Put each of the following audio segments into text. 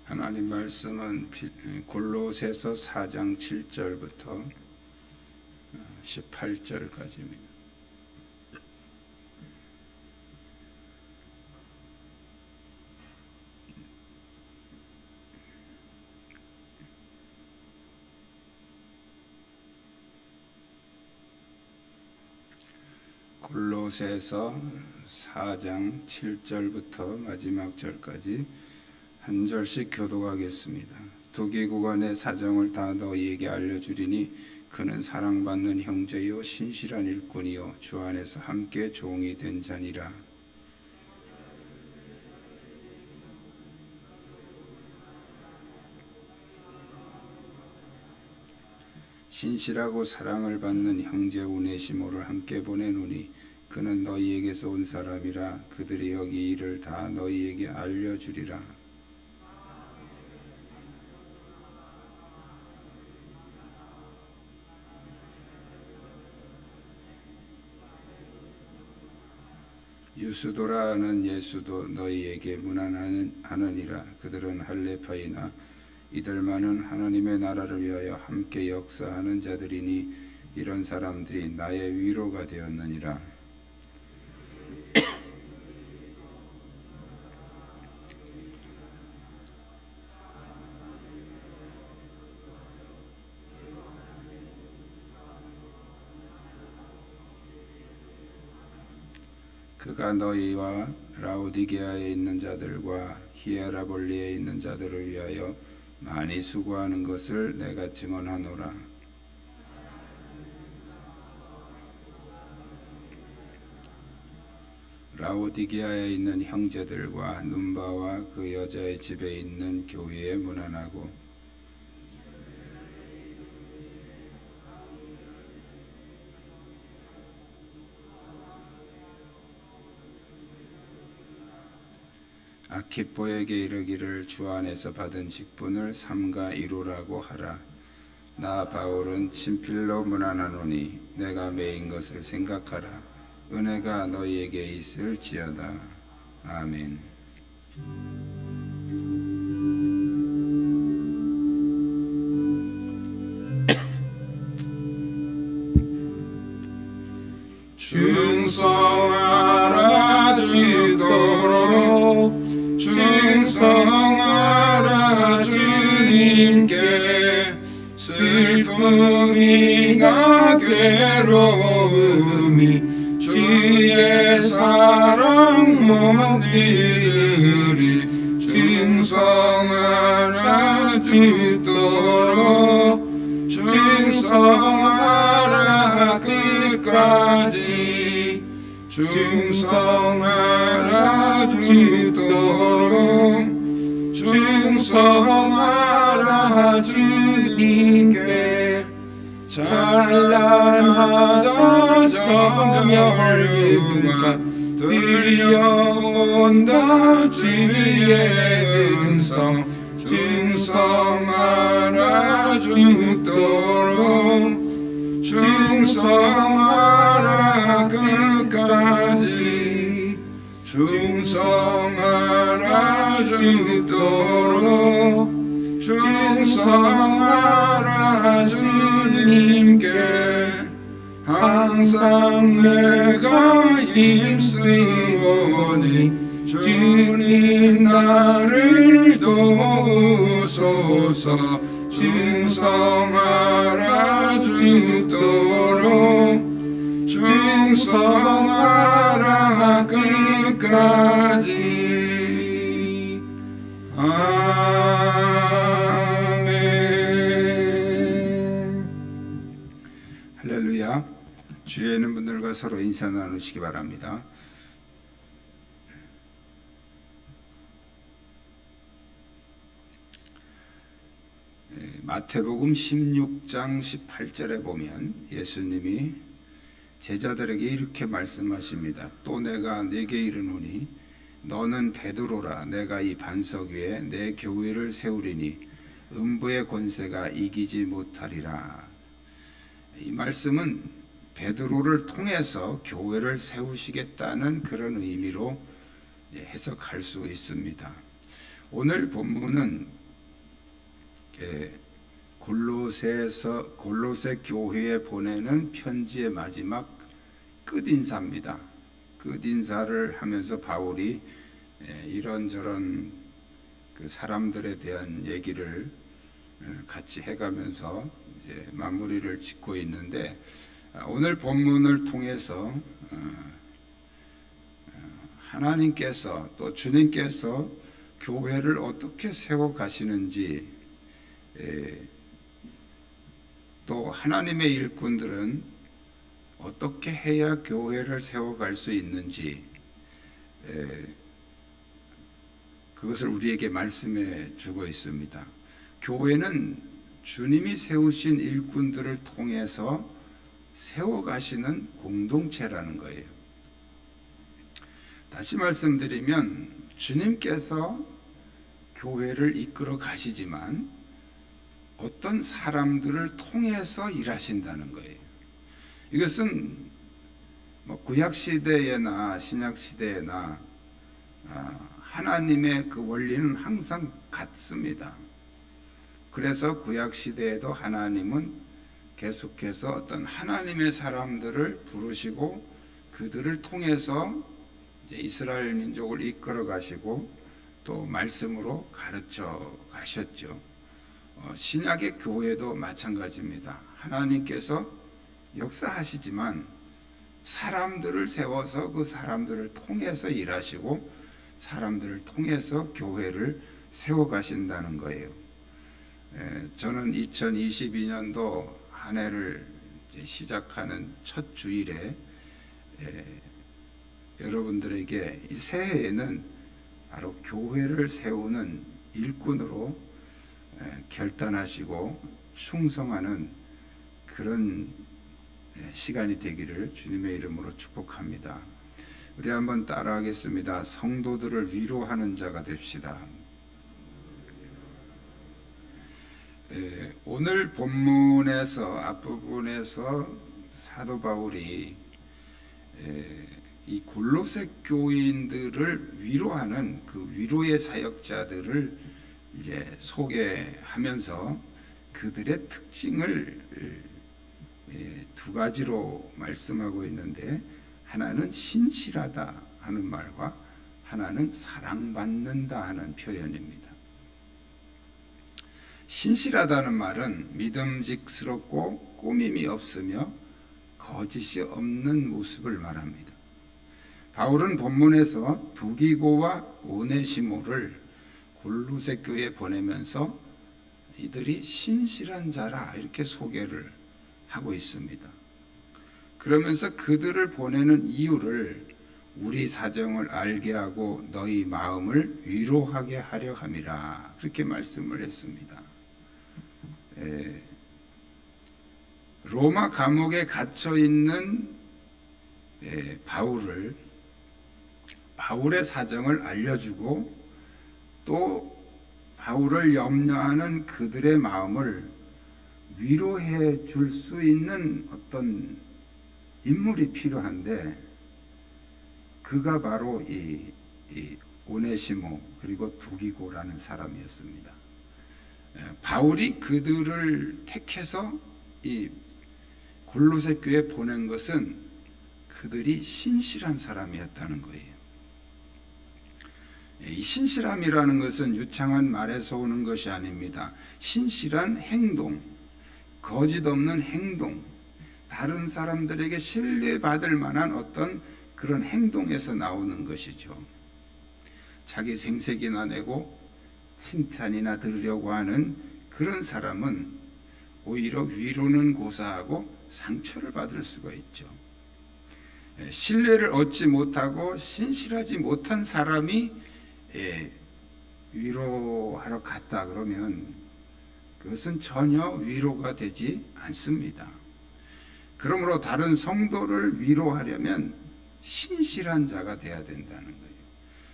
하나님 말씀은 골로새서 4장 7절부터 18절까지입니다. 골로새서 4장 7절부터 마지막 절까지 한 절씩 교독하겠습니다. 두기고간의 사정을 다 너희에게 알려주리니 그는 사랑받는 형제요 신실한 일꾼이요 주 안에서 함께 종이 된 자니라. 신실하고 사랑을 받는 형제 오네시모를 함께 보내노니 그는 너희에게서 온 사람이라. 그들이 여기 일을 다 너희에게 알려주리라. 유스도라는 예수도 너희에게 문안하느니라. 그들은 할레파이나 이들만은 하나님의 나라를 위하여 함께 역사하는 자들이니 이런 사람들이 나의 위로가 되었느니라. 그가 너희와 라오디게아에 있는 자들과 히에라볼리에 있는 자들을 위하여 많이 수고하는 것을 내가 증언하노라. 라오디게아에 있는 형제들과 눈바와 그 여자의 집에 있는 교회에 문안하고 아키포에게 이르기를 주 안에서 받은 직분을 삼가 이루라고 하라. 나 바울은 친필로 문안하노니 내가 매인 것을 생각하라. 은혜가 너희에게 있을지어다. 아멘. 충성하라 주도록 충성하라 주님께 슬픔이나 괴로움이 주의 사랑 못 이으리 충성하라 주도록 충성하라 끝까지 충성하라 주도록 충성하라 주님께 찬란하다 정열류가 들려온다 주의 음성 충성하라 주도록 충성하라 끝까지 충성하라 주도록 충성하라 주님께 항상 내가 힘쓰오니 주님 나를 도우소서 충성하라 주도록 충성하라 끝까지. 아멘. 할렐루야. 주위에 있는 분들과 서로 인사 나누시기 바랍니다. 마태복음 16장 18절에 보면 예수님이 제자들에게 이렇게 말씀하십니다. 또 내가 네게 이르노니 너는 베드로라. 내가 이 반석 위에 내 교회를 세우리니 음부의 권세가 이기지 못하리라. 이 말씀은 베드로를 통해서 교회를 세우시겠다는 그런 의미로 해석할 수 있습니다. 오늘 본문은 골로새 교회에 보내는 편지의 마지막 끝인사입니다. 끝인사를 하면서 바울이 이런저런 그 사람들에 대한 얘기를 같이 해가면서 이제 마무리를 짓고 있는데, 오늘 본문을 통해서 하나님께서 또 주님께서 교회를 어떻게 세워 가시는지, 또 하나님의 일꾼들은 어떻게 해야 교회를 세워갈 수 있는지, 그것을 우리에게 말씀해 주고 있습니다. 교회는 주님이 세우신 일꾼들을 통해서 세워가시는 공동체라는 거예요. 다시 말씀드리면 주님께서 교회를 이끌어 가시지만 어떤 사람들을 통해서 일하신다는 거예요. 이것은 구약 시대에나 신약 시대에나 하나님의 그 원리는 항상 같습니다. 그래서 구약 시대에도 하나님은 계속해서 어떤 하나님의 사람들을 부르시고 그들을 통해서 이제 이스라엘 민족을 이끌어 가시고 또 말씀으로 가르쳐 가셨죠. 신약의 교회도 마찬가지입니다. 하나님께서 역사하시지만 사람들을 세워서 그 사람들을 통해서 일하시고 사람들을 통해서 교회를 세워 가신다는 거예요. 저는 2022년도 한 해를 시작하는 첫 주일에 여러분들에게 이 새해에는 바로 교회를 세우는 일꾼으로 결단하시고 충성하는 그런 시간이 되기를 주님의 이름으로 축복합니다. 우리 한번 따라하겠습니다. 성도들을 위로하는 자가 됩시다. 오늘 본문에서 앞부분에서 사도 바울이 이 골로새 교인들을 위로하는 그 위로의 사역자들을 이제 소개하면서 그들의 특징을 두 가지로 말씀하고 있는데, 하나는 신실하다 하는 말과 하나는 사랑받는다 하는 표현입니다. 신실하다는 말은 믿음직스럽고 꾸밈이 없으며 거짓이 없는 모습을 말합니다. 바울은 본문에서 두기고와 오네시모를 골로새 교회에 보내면서 이들이 신실한 자라 이렇게 소개를 하고 있습니다. 그러면서 그들을 보내는 이유를 우리 사정을 알게 하고 너희 마음을 위로하게 하려 함이라 그렇게 말씀을 했습니다. 로마 감옥에 갇혀 있는 바울의 사정을 알려주고 또 바울을 염려하는 그들의 마음을 위로해 줄 수 있는 어떤 인물이 필요한데, 그가 바로 이 오네시모 그리고 두기고라는 사람이었습니다. 바울이 그들을 택해서 이 골로새 교회에 보낸 것은 그들이 신실한 사람이었다는 거예요. 이 신실함이라는 것은 유창한 말에서 오는 것이 아닙니다. 신실한 행동, 거짓 없는 행동, 다른 사람들에게 신뢰받을 만한 어떤 그런 행동에서 나오는 것이죠. 자기 생색이나 내고 칭찬이나 들으려고 하는 그런 사람은 오히려 위로는 고사하고 상처를 받을 수가 있죠. 신뢰를 얻지 못하고 신실하지 못한 사람이 위로하러 갔다 그러면 그것은 전혀 위로가 되지 않습니다. 그러므로 다른 성도를 위로하려면 신실한 자가 돼야 된다는 거예요.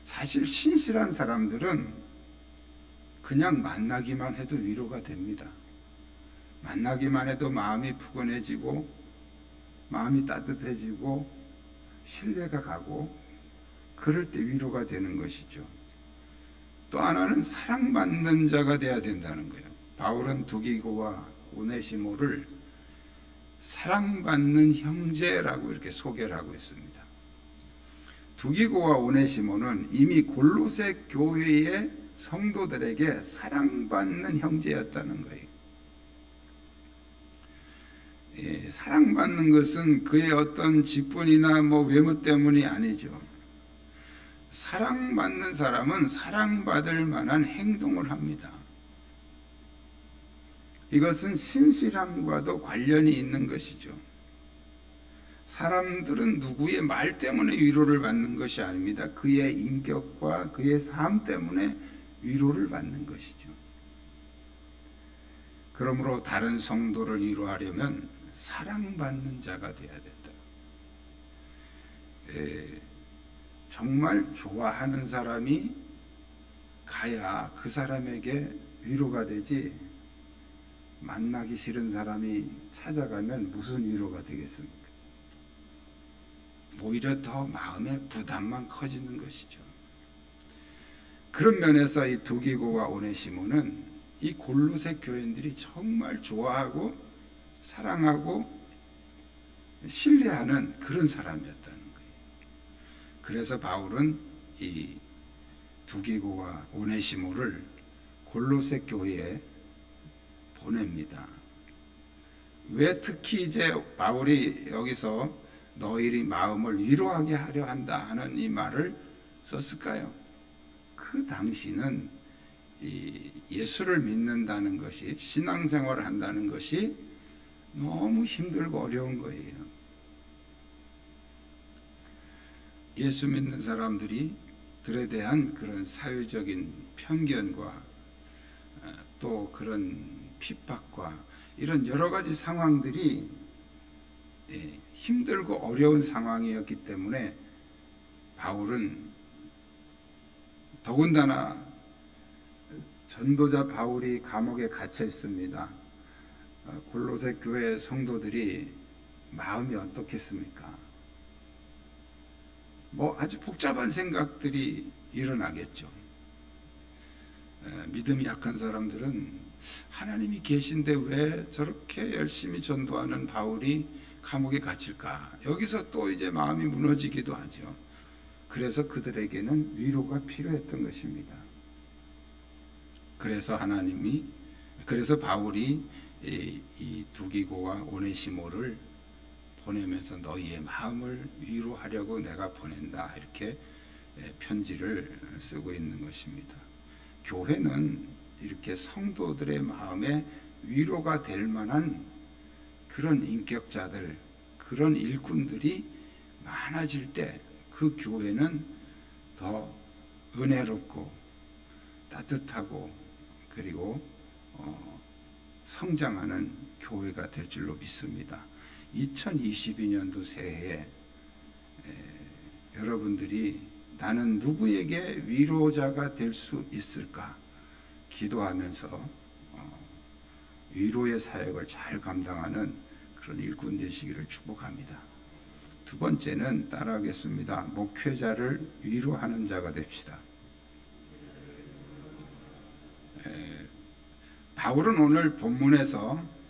사실 신실한 사람들은 그냥 만나기만 해도 위로가 됩니다. 만나기만 해도 마음이 푸근해지고 마음이 따뜻해지고 신뢰가 가고 그럴 때 위로가 되는 것이죠. 또 하나는 사랑받는 자가 돼야 된다는 거예요. 바울은 두기고와 오네시모를 사랑받는 형제라고 이렇게 소개를 하고 있습니다. 두기고와 오네시모는 이미 골로새 교회의 성도들에게 사랑받는 형제였다는 거예요. 사랑받는 것은 그의 어떤 직분이나 외모 때문이 아니죠. 사랑받는 사람은 사랑받을 만한 행동을 합니다. 이것은 신실함과도 관련이 있는 것이죠. 사람들은 누구의 말 때문에 위로를 받는 것이 아닙니다. 그의 인격과 그의 삶 때문에 위로를 받는 것이죠. 그러므로 다른 성도를 위로하려면 사랑받는 자가 되어야 된다. 정말 좋아하는 사람이 가야 그 사람에게 위로가 되지, 만나기 싫은 사람이 찾아가면 무슨 위로가 되겠습니까? 오히려 더 마음의 부담만 커지는 것이죠. 그런 면에서 이 두기고와 오네시모는 이 골로새 교인들이 정말 좋아하고 사랑하고 신뢰하는 그런 사람이었다는 거예요. 그래서 바울은 이 두기고와 오네시모를 골로새 교회에 보냅니다. 왜 특히 이제 바울이 여기서 너희의 마음을 위로하게 하려 한다 하는 이 말을 썼을까요? 그 당시는 이 예수를 믿는다는 것이, 신앙생활을 한다는 것이 너무 힘들고 어려운 거예요. 예수 믿는 사람들에 대한 그런 사회적인 편견과 또 그런 핍박과 이런 여러 가지 상황들이 힘들고 어려운 상황이었기 때문에 바울은 더군다나 전도자 바울이 감옥에 갇혀 있습니다. 골로새 교회 성도들이 마음이 어떻겠습니까? 아주 복잡한 생각들이 일어나겠죠. 믿음이 약한 사람들은 하나님이 계신데 왜 저렇게 열심히 전도하는 바울이 감옥에 gat힐까? 여기서 또 이제 마음이 무너지기도 하죠. 그래서 그들에게는 위로가 필요했던 것입니다. 그래서 바울이 이 두기고와 오네시모를 보내면서 너희의 마음을 위로하려고 내가 보낸다, 이렇게 편지를 쓰고 있는 것입니다. 교회는 이렇게 성도들의 마음에 위로가 될 만한 그런 인격자들, 그런 일꾼들이 많아질 때 그 교회는 더 은혜롭고 따뜻하고 그리고 성장하는 교회가 될 줄로 믿습니다. 2022년도 새해에 여러분들이 나는 누구에게 위로자가 될 수 있을까 기도하면서 위로의 사역을 잘 감당하는 그런 일꾼 되시기를 축복합니다. 두 번째는 따라하겠습니다. 목회자를 위로하는 자가 됩시다. 바울은 오늘 본문에서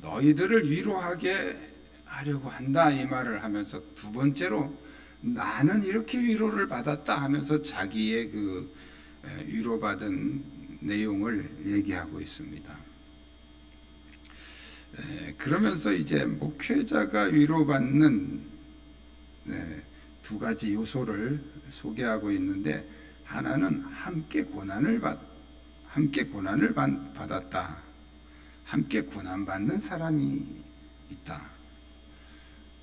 너희들을 위로하게 하려고 한다, 이 말을 하면서 두 번째로 나는 이렇게 위로를 받았다 하면서 자기의 그 위로받은 내용을 얘기하고 있습니다. 그러면서 이제 목회자가 위로받는 두 가지 요소를 소개하고 있는데, 하나는 함께 고난을 받았다. 함께 고난받는 사람이 있다.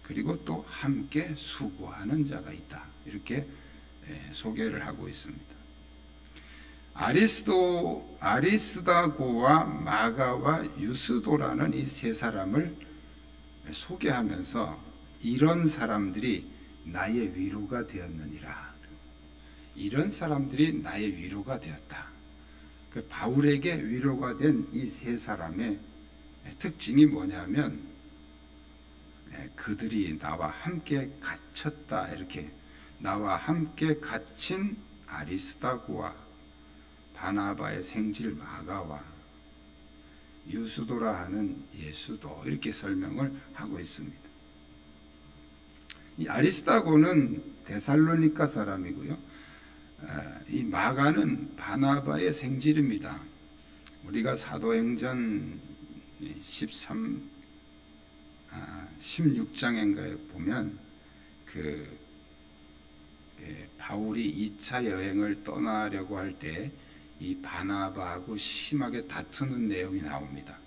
그리고 또 함께 수고하는 자가 있다. 이렇게 소개를 하고 있습니다. 아리스다고와 마가와 유스도라는 이 세 사람을 소개하면서 이런 사람들이 나의 위로가 되었느니라. 이런 사람들이 나의 위로가 되었다. 바울에게 위로가 된 이 세 사람의 특징이 뭐냐면 그들이 나와 함께 갇혔다. 이렇게 나와 함께 갇힌 아리스다고와 바나바의 생질 마가와 유수도라 하는 예수도, 이렇게 설명을 하고 있습니다. 이 아리스다고는 데살로니가 사람이고요. 이 마가는 바나바의 생질입니다. 우리가 사도행전 16장인가에 보면 바울이 2차 여행을 떠나려고 할 때 이 바나바하고 심하게 다투는 내용이 나옵니다.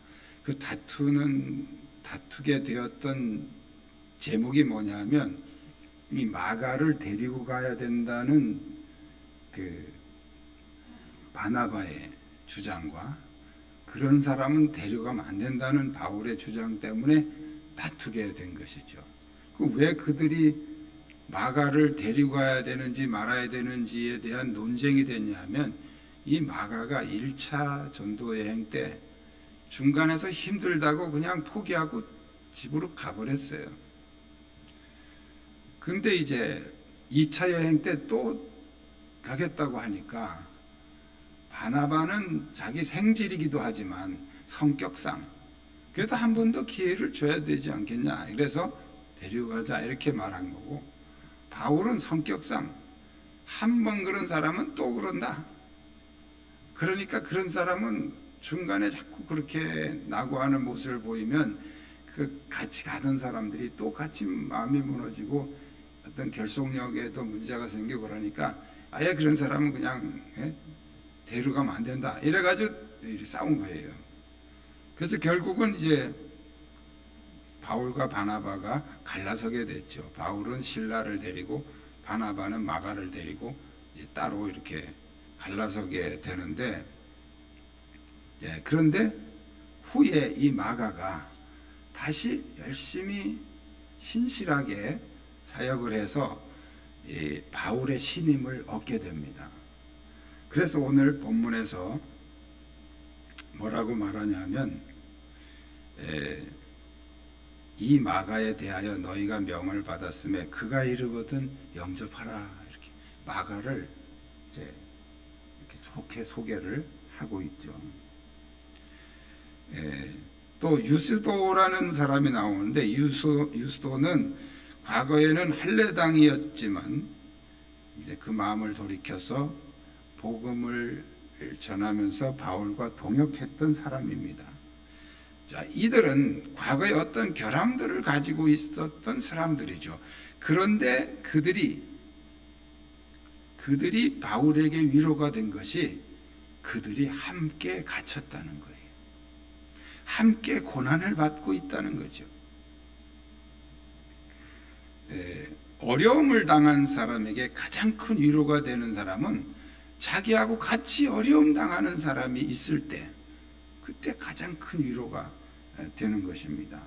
그 다투게 되었던 제목이 뭐냐면, 이 마가를 데리고 가야 된다는 바나바의 주장과 그런 사람은 데려가면 안 된다는 바울의 주장 때문에 다투게 된 것이죠. 왜 그들이 마가를 데리고 가야 되는지 말아야 되는지에 대한 논쟁이 됐냐면, 이 마가가 1차 전도 여행 때 중간에서 힘들다고 그냥 포기하고 집으로 가버렸어요. 근데 이제 2차 여행 때 또 가겠다고 하니까 바나바는 자기 생질이기도 하지만 성격상 그래도 한 번 더 기회를 줘야 되지 않겠냐, 그래서 데리고 가자 이렇게 말한 거고, 바울은 성격상 한 번 그런 사람은 또 그런다, 그러니까 그런 사람은 중간에 자꾸 그렇게 낙오하는 모습을 보이면 같이 가던 사람들이 또 같이 마음이 무너지고 어떤 결속력에도 문제가 생기고, 그러니까 아예 그런 사람은 그냥 데려가면 안 된다, 이래가지고 싸운 거예요. 그래서 결국은 이제 바울과 바나바가 갈라서게 됐죠. 바울은 실라를 데리고 바나바는 마가를 데리고 따로 이렇게 갈라서게 되는데, 그런데 후에 이 마가가 다시 열심히 신실하게 사역을 해서 이 바울의 신임을 얻게 됩니다. 그래서 오늘 본문에서 뭐라고 말하냐면, 이 마가에 대하여 너희가 명을 받았음에 그가 이르거든 영접하라, 이렇게 마가를 이제 이렇게 좋게 소개를 하고 있죠. 또 유스도라는 사람이 나오는데, 유스도는 과거에는 할례당이었지만 이제 그 마음을 돌이켜서 복음을 전하면서 바울과 동역했던 사람입니다. 자, 이들은 과거에 어떤 결함들을 가지고 있었던 사람들이죠. 그런데 그들이 바울에게 위로가 된 것이 그들이 함께 갇혔다는 거예요. 함께 고난을 받고 있다는 거죠. 어려움을 당한 사람에게 가장 큰 위로가 되는 사람은 자기하고 같이 어려움 당하는 사람이 있을 때, 그때 가장 큰 위로가 되는 것입니다.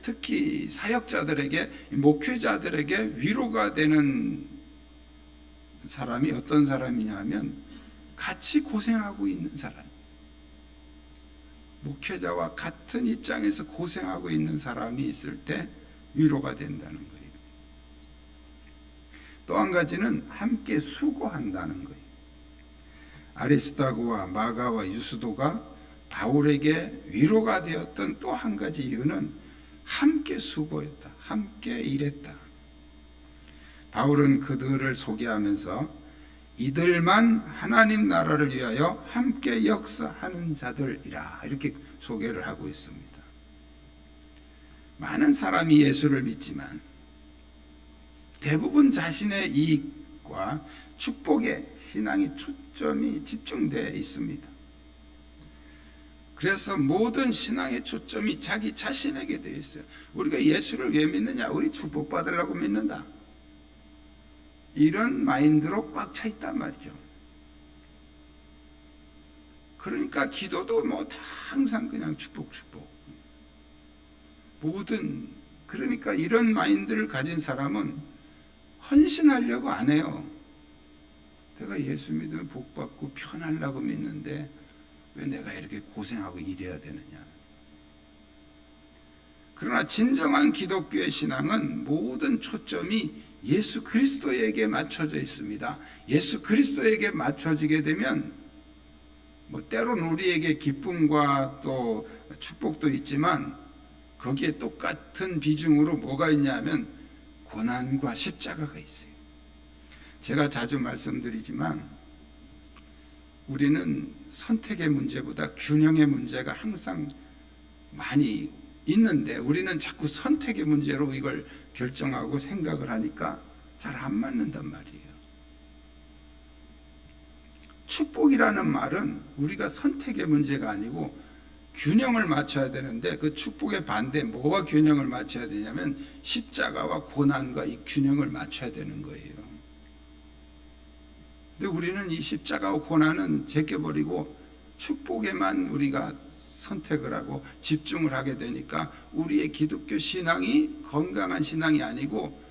특히 사역자들에게, 목회자들에게 위로가 되는 사람이 어떤 사람이냐면 같이 고생하고 있는 사람, 목회자와 같은 입장에서 고생하고 있는 사람이 있을 때 위로가 된다는 거예요. 또 한 가지는 함께 수고한다는 거예요. 아리스다고와 마가와 유스도가 바울에게 위로가 되었던 또 한 가지 이유는 함께 수고했다, 함께 일했다. 바울은 그들을 소개하면서 이들만 하나님 나라를 위하여 함께 역사하는 자들이라, 이렇게 소개를 하고 있습니다. 많은 사람이 예수를 믿지만 대부분 자신의 이익과 축복에 신앙의 초점이 집중되어 있습니다. 그래서 모든 신앙의 초점이 자기 자신에게 되어 있어요. 우리가 예수를 왜 믿느냐? 우리 축복받으려고 믿는다, 이런 마인드로 꽉 차 있단 말이죠. 그러니까 기도도 다 항상 그냥 축복 모든, 그러니까 이런 마인드를 가진 사람은 헌신하려고 안 해요. 내가 예수 믿으면 복 받고 편하려고 믿는데 왜 내가 이렇게 고생하고 일해야 되느냐. 그러나 진정한 기독교의 신앙은 모든 초점이 예수 그리스도에게 맞춰져 있습니다. 예수 그리스도에게 맞춰지게 되면 때로는 우리에게 기쁨과 또 축복도 있지만 거기에 똑같은 비중으로 뭐가 있냐면 고난과 십자가가 있어요. 제가 자주 말씀드리지만 우리는 선택의 문제보다 균형의 문제가 항상 많이 있는데 우리는 자꾸 선택의 문제로 이걸 결정하고 생각을 하니까 잘 안 맞는단 말이에요. 축복이라는 말은 우리가 선택의 문제가 아니고 균형을 맞춰야 되는데 그 축복의 반대 뭐와 균형을 맞춰야 되냐면 십자가와 고난과 이 균형을 맞춰야 되는 거예요. 근데 우리는 이 십자가와 고난은 제껴버리고 축복에만 우리가 선택을 하고 집중을 하게 되니까 우리의 기독교 신앙이 건강한 신앙이 아니고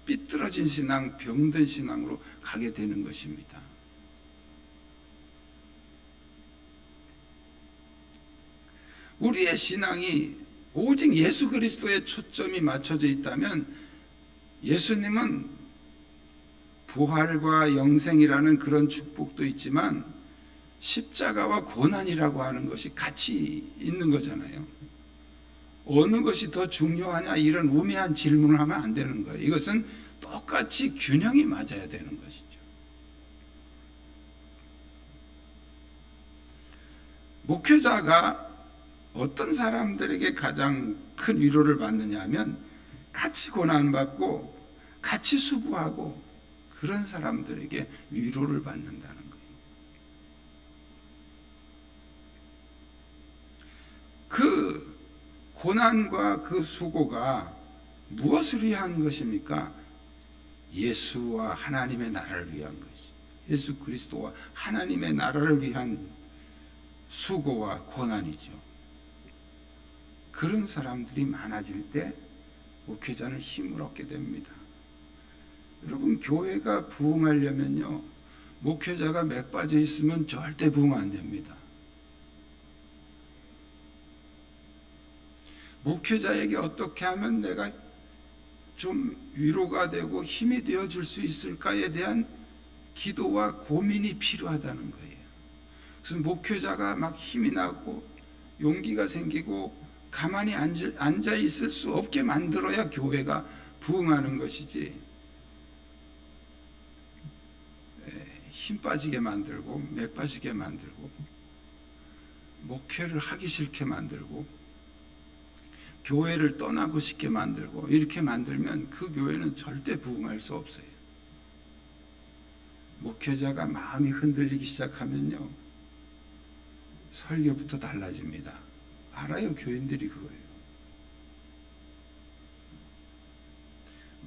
삐뚤어진 신앙, 병든 신앙으로 가게 되는 것입니다. 우리의 신앙이 오직 예수 그리스도의 초점이 맞춰져 있다면 예수님은 부활과 영생이라는 그런 축복도 있지만 십자가와 고난이라고 하는 것이 같이 있는 거잖아요. 어느 것이 더 중요하냐 이런 우매한 질문을 하면 안 되는 거예요. 이것은 똑같이 균형이 맞아야 되는 것이죠. 목회자가 어떤 사람들에게 가장 큰 위로를 받느냐 하면 같이 고난받고 같이 수고하고 그런 사람들에게 위로를 받는다는 거예요. 그 고난과 그 수고가 무엇을 위한 것입니까? 예수와 하나님의 나라를 위한 것이죠. 예수 그리스도와 하나님의 나라를 위한 수고와 고난이죠. 그런 사람들이 많아질 때 목회자는 힘을 얻게 됩니다. 여러분, 교회가 부흥하려면요, 목회자가 맥 빠져 있으면 절대 부흥 안 됩니다. 목회자에게 어떻게 하면 내가 좀 위로가 되고 힘이 되어 줄 수 있을까에 대한 기도와 고민이 필요하다는 거예요. 그래서 목회자가 막 힘이 나고 용기가 생기고 가만히 앉아 있을 수 없게 만들어야 교회가 부흥하는 것이지, 힘 빠지게 만들고 맥 빠지게 만들고 목회를 하기 싫게 만들고 교회를 떠나고 싶게 만들고 이렇게 만들면 그 교회는 절대 부흥할 수 없어요. 목회자가 마음이 흔들리기 시작하면요, 설교부터 달라집니다. 알아요, 교인들이 그거예요.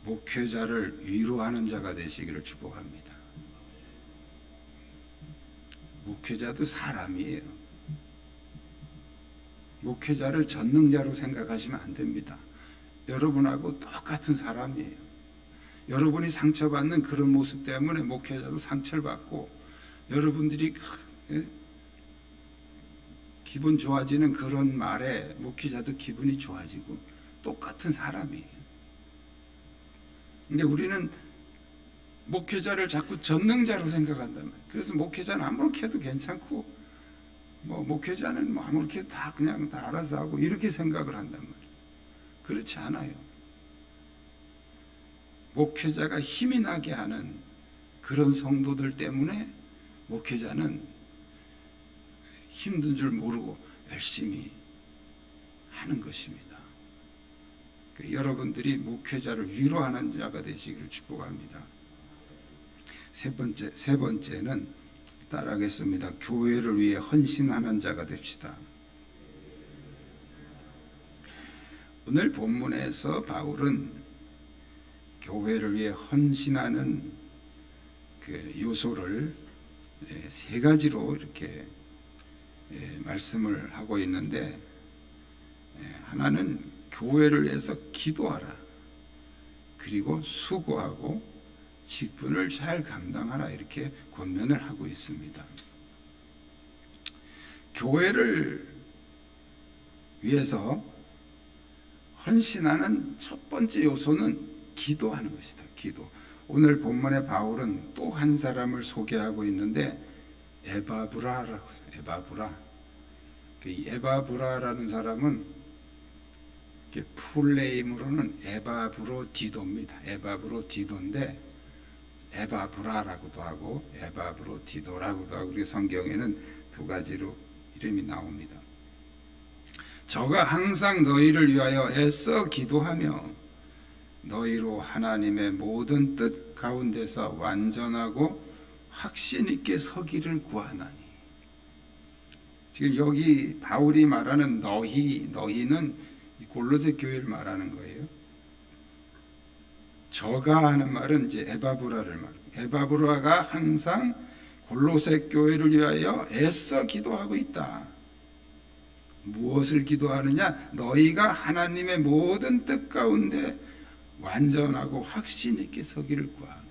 목회자를 위로하는 자가 되시기를 축복합니다. 목회자도 사람이에요. 목회자를 전능자로 생각하시면 안 됩니다. 여러분하고 똑같은 사람이에요. 여러분이 상처받는 그런 모습 때문에 목회자도 상처를 받고, 여러분들이 기분 좋아지는 그런 말에 목회자도 기분이 좋아지고 똑같은 사람이에요. 근데 우리는 목회자를 자꾸 전능자로 생각한단 말이에요. 그래서 목회자는 아무렇게 해도 괜찮고, 목회자는 아무렇게 다 그냥 다 알아서 하고 이렇게 생각을 한단 말이에요. 그렇지 않아요. 목회자가 힘이 나게 하는 그런 성도들 때문에 목회자는 힘든 줄 모르고 열심히 하는 것입니다. 여러분들이 목회자를 위로하는 자가 되시기를 축복합니다. 세 번째는 따라하겠습니다. 교회를 위해 헌신하는 자가 됩시다. 오늘 본문에서 바울은 교회를 위해 헌신하는 그 요소를 세 가지로 이렇게 말씀을 하고 있는데, 하나는 교회를 위해서 기도하라, 그리고 수고하고 직분을 잘 감당하라, 이렇게 권면을 하고 있습니다. 교회를 위해서 헌신하는 첫 번째 요소는 기도하는 것이다. 기도. 오늘 본문의 바울은 또 한 사람을 소개하고 있는데 에바브라라고. 에바브라. 이 에바브라라는 사람은 풀네임으로는 에바브로디도입니다. 에바브로디도인데 에바브라라고도 하고 에바브로디도라고도 하고 우리 성경에는 두 가지로 이름이 나옵니다. 저가 항상 너희를 위하여 애써 기도하며 너희로 하나님의 모든 뜻 가운데서 완전하고 확신 있게 서기를 구하나니. 지금 여기 바울이 말하는 너희는 골로새 교회를 말하는 거예요. 저가 하는 말은 이제 에바브라를 말해요. 에바브라가 항상 골로새 교회를 위하여 애써 기도하고 있다. 무엇을 기도하느냐? 너희가 하나님의 모든 뜻 가운데 완전하고 확신 있게 서기를 구하노니.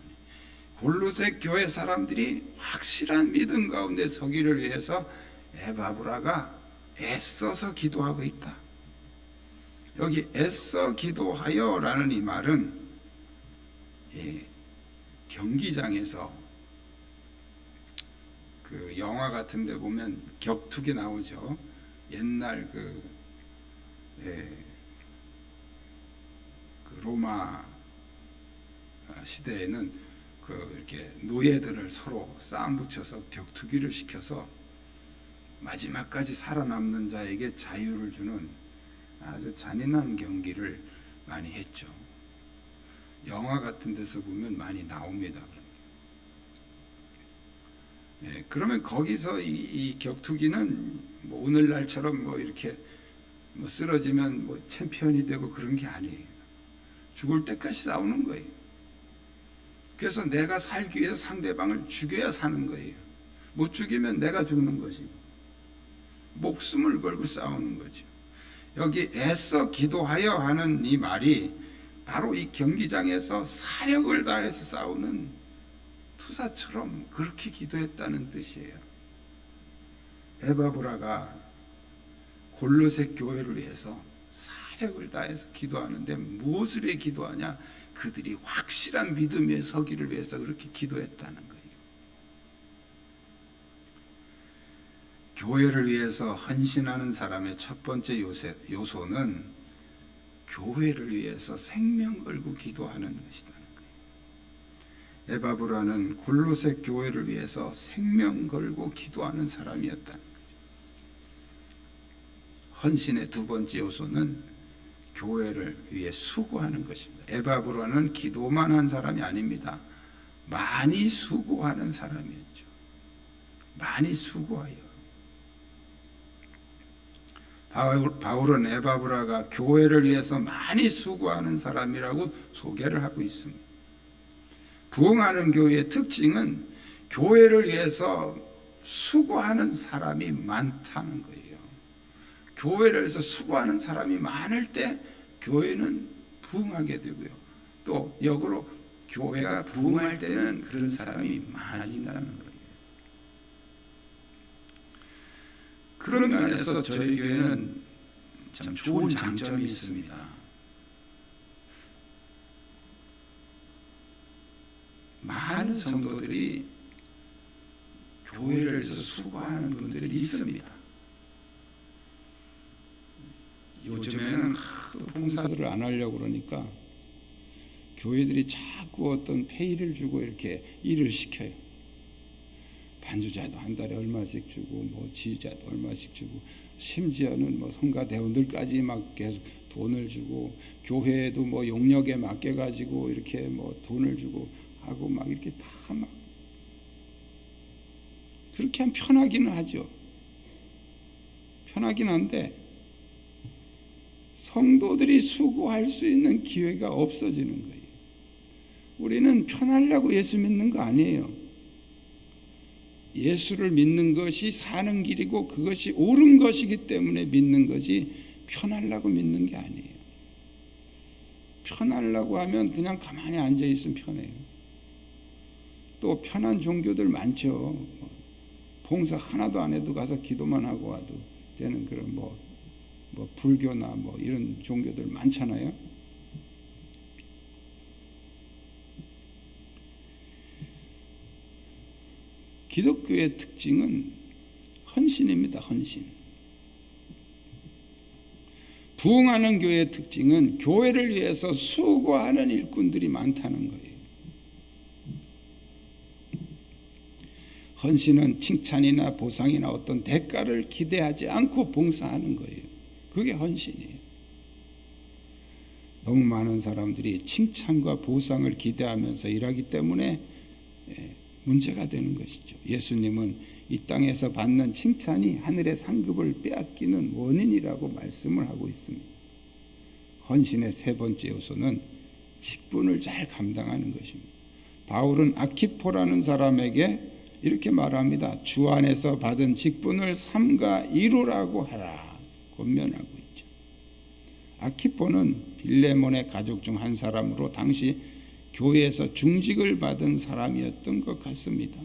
골로새 교회 사람들이 확실한 믿음 가운데 서기를 위해서 에바브라가 애써서 기도하고 있다. 여기 애써 기도하여라는 이 말은 경기장에서 그 영화 같은 데 보면 격투기 나오죠. 옛날 그 로마 시대에는 이렇게 노예들을 서로 싸움 붙여서 격투기를 시켜서 마지막까지 살아남는 자에게 자유를 주는 아주 잔인한 경기를 많이 했죠. 영화 같은 데서 보면 많이 나옵니다. 그러면 거기서 이 격투기는 뭐 오늘날처럼 뭐 이렇게 뭐 쓰러지면 뭐 챔피언이 되고 그런 게 아니에요. 죽을 때까지 싸우는 거예요. 그래서 내가 살기 위해서 상대방을 죽여야 사는 거예요. 못 죽이면 내가 죽는 것이고 목숨을 걸고 싸우는 거죠. 여기 애써 기도하여 하는 이 말이 바로 이 경기장에서 사력을 다해서 싸우는 투사처럼 그렇게 기도했다는 뜻이에요. 에바브라가 골로새 교회를 위해서 사력을 다해서 기도하는데 무엇을 위해 기도하냐? 그들이 확실한 믿음 위에 서기를 위해서 그렇게 기도했다는 거예요. 교회를 위해서 헌신하는 사람의 첫 번째 요소는 교회를 위해서 생명 걸고 기도하는 것이라는 거예요. 에바브라는 골로새 교회를 위해서 생명 걸고 기도하는 사람이었다는 거예요. 헌신의 두 번째 요소는 교회를 위해 수고하는 것입니다. 에바브라는 기도만 한 사람이 아닙니다. 많이 수고하는 사람이었죠. 많이 수고하여. 바울은 에바브라가 교회를 위해서 많이 수고하는 사람이라고 소개를 하고 있습니다. 부흥하는 교회의 특징은 교회를 위해서 수고하는 사람이 많다는 거예요. 교회를 위해서 수고하는 사람이 많을 때 교회는 부흥하게 되고요. 또 역으로 교회가 부흥할 때는 그런 사람이 많아진다는 거예요. 그런 면에서 저희 교회는 참 좋은 장점이 있습니다. 많은 성도들이 교회를 위해서 수고하는 분들이 있습니다. 요즘에는 봉사들을 안 하려고 그러니까 교회들이 자꾸 어떤 페이를 주고 이렇게 일을 시켜요. 반주자도 한 달에 얼마씩 주고 뭐 지휘자도 얼마씩 주고 심지어는 뭐 성가대원들까지 막 계속 돈을 주고 교회에도 뭐 용역에 맡겨가지고 이렇게 뭐 돈을 주고 하고 막 이렇게 다 막 그렇게 하면 편하기는 하죠. 편하긴 한데 성도들이 수고할 수 있는 기회가 없어지는 거예요. 우리는 편하려고 예수 믿는 거 아니에요. 예수를 믿는 것이 사는 길이고 그것이 옳은 것이기 때문에 믿는 거지 편하려고 믿는 게 아니에요. 편하려고 하면 그냥 가만히 앉아 있으면 편해요. 또 편한 종교들 많죠. 봉사 하나도 안 해도 가서 기도만 하고 와도 되는 그런 뭐 불교나 뭐 이런 종교들 많잖아요. 기독교의 특징은 헌신입니다. 헌신. 부흥하는 교회의 특징은 교회를 위해서 수고하는 일꾼들이 많다는 거예요. 헌신은 칭찬이나 보상이나 어떤 대가를 기대하지 않고 봉사하는 거예요. 그게 헌신이에요. 너무 많은 사람들이 칭찬과 보상을 기대하면서 일하기 때문에 문제가 되는 것이죠. 예수님은 이 땅에서 받는 칭찬이 하늘의 상급을 빼앗기는 원인이라고 말씀을 하고 있습니다. 헌신의 세 번째 요소는 직분을 잘 감당하는 것입니다. 바울은 아키포라는 사람에게 이렇게 말합니다. 주 안에서 받은 직분을 삼가 이루라고 하라 권면하고 있죠. 아키포는 빌레몬의 가족 중 한 사람으로 당시 교회에서 중직을 받은 사람이었던 것 같습니다.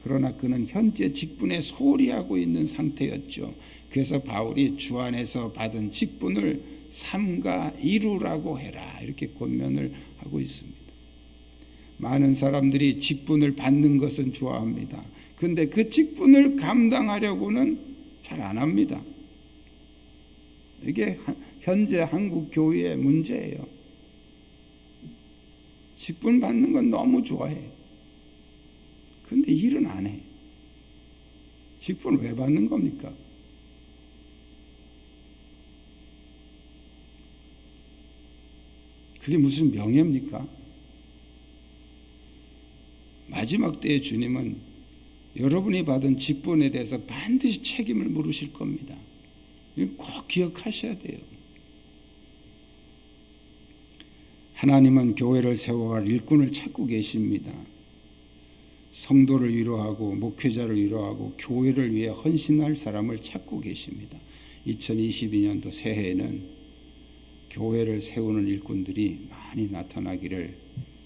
그러나 그는 현재 직분에 소홀히 하고 있는 상태였죠. 그래서 바울이 주 안에서 받은 직분을 삼가 이루라고 해라 이렇게 권면을 하고 있습니다. 많은 사람들이 직분을 받는 것은 좋아합니다. 그런데 그 직분을 감당하려고는 잘 안 합니다. 이게 현재 한국 교회의 문제예요. 직분 받는 건 너무 좋아해. 그런데 일은 안 해. 직분을 왜 받는 겁니까? 그게 무슨 명예입니까? 마지막 때의 주님은 여러분이 받은 직분에 대해서 반드시 책임을 물으실 겁니다. 이거 꼭 기억하셔야 돼요. 하나님은 교회를 세워갈 일꾼을 찾고 계십니다. 성도를 위로하고 목회자를 위로하고 교회를 위해 헌신할 사람을 찾고 계십니다. 2022년도 새해에는 교회를 세우는 일꾼들이 많이 나타나기를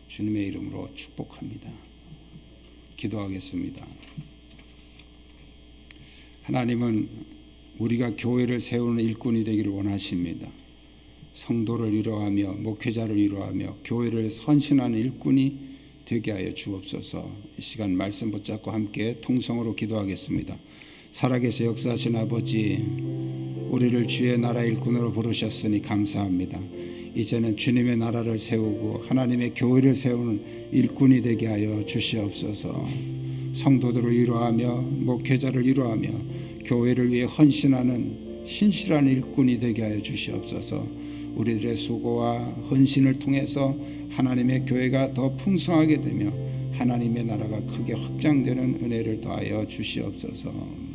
주님의 이름으로 축복합니다. 기도하겠습니다. 하나님은 우리가 교회를 세우는 일꾼이 되기를 원하십니다. 성도를 위로하며 목회자를 위로하며 교회를 헌신하는 일꾼이 되게 하여 주옵소서. 이 시간 말씀 붙잡고 함께 통성으로 기도하겠습니다. 살아계신 역사하신 아버지, 우리를 주의 나라 일꾼으로 부르셨으니 감사합니다. 이제는 주님의 나라를 세우고 하나님의 교회를 세우는 일꾼이 되게 하여 주시옵소서. 성도들을 위로하며 목회자를 위로하며 교회를 위해 헌신하는 신실한 일꾼이 되게 하여 주시옵소서. 우리들의 수고와 헌신을 통해서 하나님의 교회가 더 풍성하게 되며 하나님의 나라가 크게 확장되는 은혜를 더하여 주시옵소서.